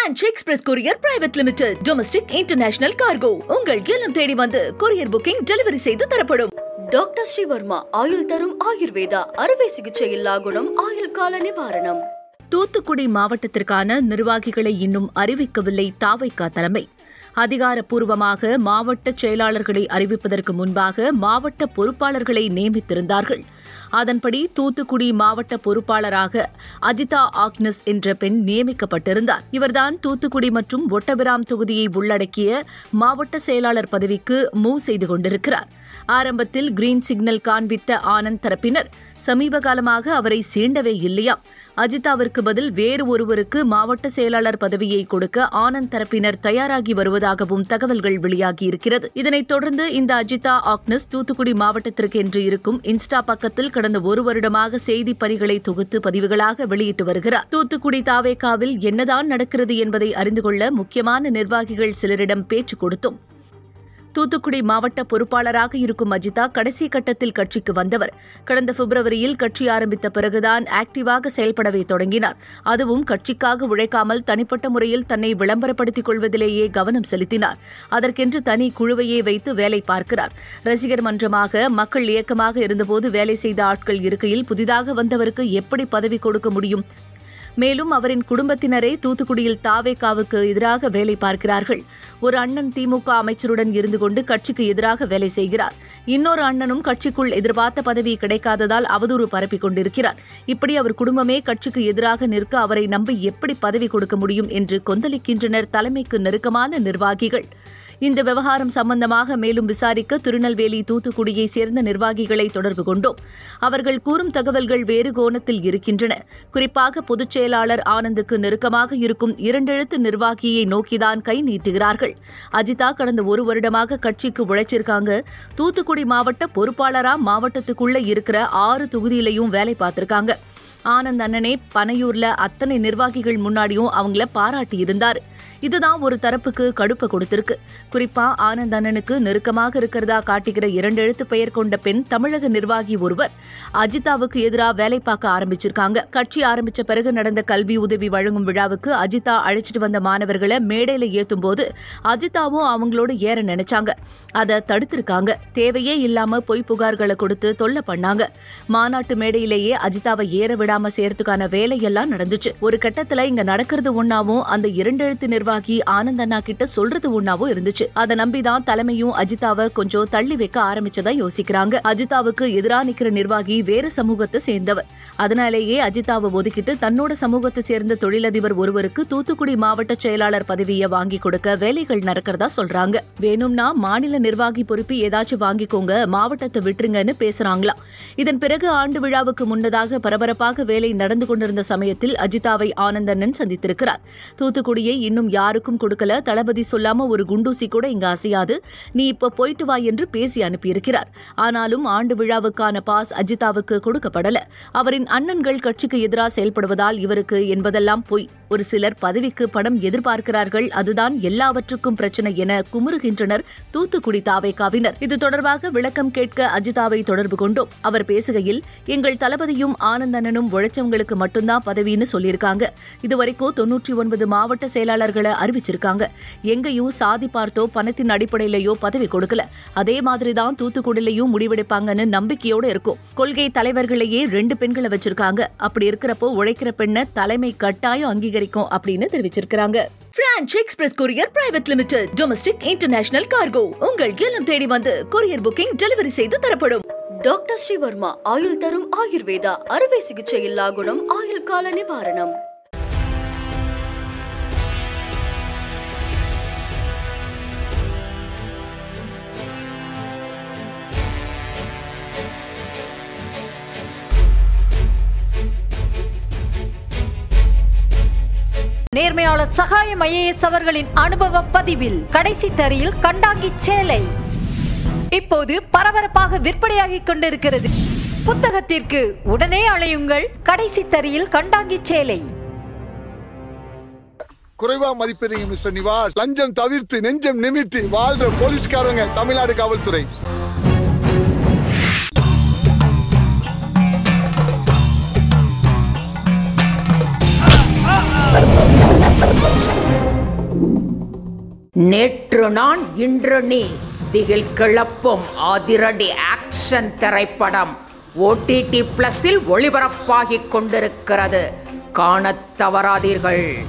French Express Courier Private Limited. Domestic International Cargo. உங்கள் இல்லம் தேடி வந்து courier booking delivery செய்து தரப்படும். டாக்டர் ஸ்ரீவர்மா ஆயுள் தரும் ஆயுர்வேதா அறுவை சிகிச்சை இல்லா குணம் ஆயுள் கால நிவாரணம். தூத்துக்குடி மாவட்டத்திற்கான நிர்வாகிகளை இன்னும் அறிவிக்கவில்லை தாவைக்கா தலைமை. அதிகாரப்பூர்வமாக மாவட்ட செயலாளர்களை அறிவிப்பதற்கு முன்பாக மாவட்ட பொறுப்பாளர்களை நியமித்திருந்தார்கள். அதன்படி தூத்துக்குடி மாவட்ட பொறுப்பாளராக அஜிதா ஆக்னஸ் என்ற பெண் நியமிக்கப்பட்டிருந்தார். இவர்தான் தூத்துக்குடி மற்றும் ஒட்டபிராம் தொகுதியை உள்ளடக்கிய மாவட்ட செயலாளர் பதவிக்கு மூவ் செய்து கொண்டிருக்கிறார். ஆரம்பத்தில் கிரீன் சிக்னல் காண்பித்த ஆனந்த் தரப்பினர் சமீப காலமாக அவரை சீண்டவே இல்லையாம். அஜிதாவிற்கு பதில் வேறு ஒருவருக்கு மாவட்ட செயலாளர் பதவியை கொடுக்க ஆனந்த் தரப்பினர் தயாராகி வருவதாகவும் தகவல்கள் வெளியாகியிருக்கிறது. இதனைத் தொடர்ந்து இந்த அஜிதா ஆக்னஸ் தூத்துக்குடி மாவட்டத்திற்கு என்று இருக்கும் இன்ஸ்டா பக்கத்தில் கடந்த ஒரு வருடமாக செய்தி பணிகளை தொகுத்து பதிவுகளாக வெளியிட்டு வருகிறார். தூத்துக்குடி தாவேகாவில் என்னதான் நடக்கிறது என்பதை அறிந்து கொள்ள முக்கியமான நிர்வாகிகள் சிலரிடம் பேச்சு கொடுத்தோம். தூத்துக்குடி மாவட்ட பொறுப்பாளராக இருக்கும் அஜிதா கடைசி கட்டத்தில் கட்சிக்கு வந்தவர். கடந்த பிப்ரவரியில் கட்சி ஆரம்பித்த பிறகுதான் ஆக்டிவாக செயல்படவே தொடங்கினார். அதுவும் கட்சிக்காக உழைக்காமல் தனிப்பட்ட முறையில் தன்னை விளம்பரப்படுத்திக் கொள்வதிலேயே கவனம் செலுத்தினார். அதற்கென்று தனி குழுவையே வைத்து வேலை பார்க்கிறார். ரசிகர் மன்றமாக மக்கள் இயக்கமாக இருந்தபோது வேலை செய்த ஆட்கள் இருக்கையில் புதிதாக வந்தவருக்கு எப்படி பதவி கொடுக்க முடியும்? மேலும் அவரின் குடும்பத்தினரே தூத்துக்குடியில் தாவேகாவுக்கு எதிராக வேலை பார்க்கிறார்கள். ஒரு அண்ணன் திமுக அமைச்சருடன் இருந்து கொண்டு கட்சிக்கு எதிராக வேலை செய்கிறார். இன்னொரு அண்ணனும் கட்சிக்குள் எதிர்பார்த்த பதவி கிடைக்காததால் அவதூறு பரப்பிக் கொண்டிருக்கிறார். இப்படி அவர் குடும்பமே கட்சிக்கு எதிராக நிற்க அவரை நம்பி எப்படி பதவி கொடுக்க முடியும் என்று கொந்தளிக்கின்றனர் தலைமைக்கு நெருக்கமான நிர்வாகிகள். இந்த விவகாரம் சம்பந்தமாக மேலும் விசாரிக்க திருநெல்வேலி தூத்துக்குடியை சேர்ந்த நிர்வாகிகளை தொடர்பு கொண்டோம். அவர்கள் கூறும் தகவல்கள் வேறு கோணத்தில் இருக்கின்றன. குறிப்பாக பொதுச் செயலாளர் ஆனந்துக்கு நெருக்கமாக இருக்கும் 2 எழுத்து நிர்வாகியை நோக்கிதான் கை நீட்டுகிறார்கள். அஜிதா கடந்த ஒரு வருடமாக கட்சிக்கு உழைச்சிருக்காங்க. தூத்துக்குடி மாவட்ட பொறுப்பாளரா மாவட்டத்துக்குள்ள இருக்கிற 6 தொகுதியிலையும் வேலை பார்த்திருக்காங்க. ஆனந்த் அண்ணனே பனையூர்ல அத்தனை நிர்வாகிகள் முன்னாடியும் அவங்கள பாராட்டி இருந்தார். இதுதான் ஒரு தரப்புக்கு கடுப்பை கொடுத்திருக்கு. குறிப்பா ஆனந்த் அண்ணனுக்கு நெருக்கமாக இருக்கிறதா காட்டுகிற 2 எழுத்து பெயர் கொண்ட பெண் தமிழக நிர்வாகி ஒருவர் அஜிதாவுக்கு எதிராக வேலை பார்க்க ஆரம்பிச்சிருக்காங்க. கட்சி ஆரம்பிச்ச பிறகு நடந்த கல்வி உதவி வழங்கும் விழாவுக்கு அஜிதா அழைச்சிட்டு வந்த மாணவர்களை மேடையில ஏத்தும் போது அஜிதாவும் அவங்களோட ஏற நினைச்சாங்க. அதை தடுத்திருக்காங்க. தேவையே இல்லாம பொய் புகார்களை கொடுத்து தொல்லை பண்ணாங்க. மாநாட்டு மேடையிலேயே அஜிதாவை ஏற விடாம செய்யறதுக்கான வேலையெல்லாம் நடந்துச்சு. ஒரு கட்டத்துல இங்க நடக்கிறது ஒன்னாவும் அந்த 2 எழுத்து நிர்வாகி ஆனந்த் அண்ணா கிட்ட சொல்றது ஒன்னாவும் இருந்துச்சு. அதை நம்பிதான் தலைமையும் அஜிதாவை கொஞ்சம் தள்ளி வைக்க ஆரம்பிச்சதா யோசிக்கிறாங்க. அஜிதாவுக்கு எதிரா நிக்கிற நிர்வாகி வேறு சமூகத்தை சேர்ந்தவர். அதனாலேயே அஜிதாவை ஒதுக்கிட்டு தன்னோட சமூகத்தை சேர்ந்த தொழிலதிபர் ஒருவருக்கு தூத்துக்குடி மாவட்ட செயலாளர் பதவியை வாங்கி கொடுக்க வேலைகள் நடக்கிறதா சொல்றாங்க. வேணும்னா மாநில நிர்வாகி பொறுப்பு ஏதாச்சும் வாங்கிக்கோங்க, மாவட்டத்தை விட்டுருங்கன்னு பேசுறாங்களாம். இதன் பிறகு ஆண்டு விழாவுக்கு முன்னதாக பரபரப்பாக வேலை நடந்து கொண்டிருந்த சமயத்தில் அஜிதாவை ஆனந்தண்ணன் சந்தித்திருக்கிறார். தூத்துக்குடியை இன்னும் யாருக்கும் கொடுக்கல, தளபதி சொல்லாம ஒரு குண்டூசி கூட இங்க அசையாது, நீ இப்ப போயிட்டு வா என்று பேசி அனுப்பியிருக்கிறார். ஆனாலும் ஆண்டு விழாவுக்கான பாஸ் அஜிதாவுக்கு கொடுக்கப்படல. அவரின் அண்ணன்கள் கட்சிக்கு எதிராக செயல்படுவதால் இவருக்கு என்பதெல்லாம் பொய். ஒரு சிலர் பதவிக்கு பணம் எதிர்பார்க்கிறார்கள், அதுதான் எல்லாவற்றுக்கும் பிரச்சனை என குமுறுகின்றனர் தூத்துக்குடி தாவேகாவினர். இது தொடர்பாக விளக்கம் கேட்க அஜிதாவை தொடர்பு கொண்டோம். அவர் பேசுகையில், எங்கள் தளபதியும் ஆனந்த் அண்ணனும் உழைச்சவங்களுக்கு மட்டும்தான் பதவின்னு சொல்லியிருக்காங்க. இதுவரைக்கும் 99 மாவட்ட செயலாளர்களை அறிவிச்சிருக்காங்க. எங்கேயும் சாதி பார்த்தோ பணத்தின் அடிப்படையிலேயோ பதவி கொடுக்கல. அதே மாதிரிதான் தூத்துக்குடியிலையும் முடிவெடுப்பாங்கன்னு நம்பிக்கையோடு இருக்கும். கொள்கை தலைவர்களையே 2 பெண்களை வச்சிருக்காங்க. அப்படி இருக்கிறப்போ உழைக்கிற பெண்ணை தலைமை கட்டாயம் அங்கீகரிக்கும் அப்படின்னு தெரிவிச்சிருக்காங்க. French Express Courier Private Limited. Domestic International Cargo. உங்கள் இல்லம் தேடி வந்து courier booking delivery செய்து தரப்படும். டாக்டர் ஸ்ரீவர்மா ஆயுள் தரும் ஆயுர்வேதா அறுவை சிகிச்சை இல்லா குணம் ஆயுள் கால நிவாரணம். நேர்மையாளர் சகாயம் IAS அவர்களின் அனுபவ பதிவில் கடைசி தரியில் கண்டாங்கி சேலை இப்போது பரபரப்பாக விற்பனையாகிக் கொண்டிருக்கிறது. புத்தகத்திற்கு உடனே அழையுங்கள். கடைசி தரியில் கண்டாங்கி சேலை. குறைவா மதிப்பீங்க மிஸ்டர் நிவாஸ். லஞ்சம் தவிர்த்து நெஞ்சம் நிமிர்த்தி வாழ்ற போலீஸ்காரங்க தமிழ்நாடு காவல்துறை. நேற்று நான் இன்று நீ திகில் கிளப்பும் அதிரடி ஆக்ஷன் திரைப்படம் OTT+இல் ஒளிபரப்பாகிக் கொண்டிருக்கிறது. காணத் தவறாதீர்கள்.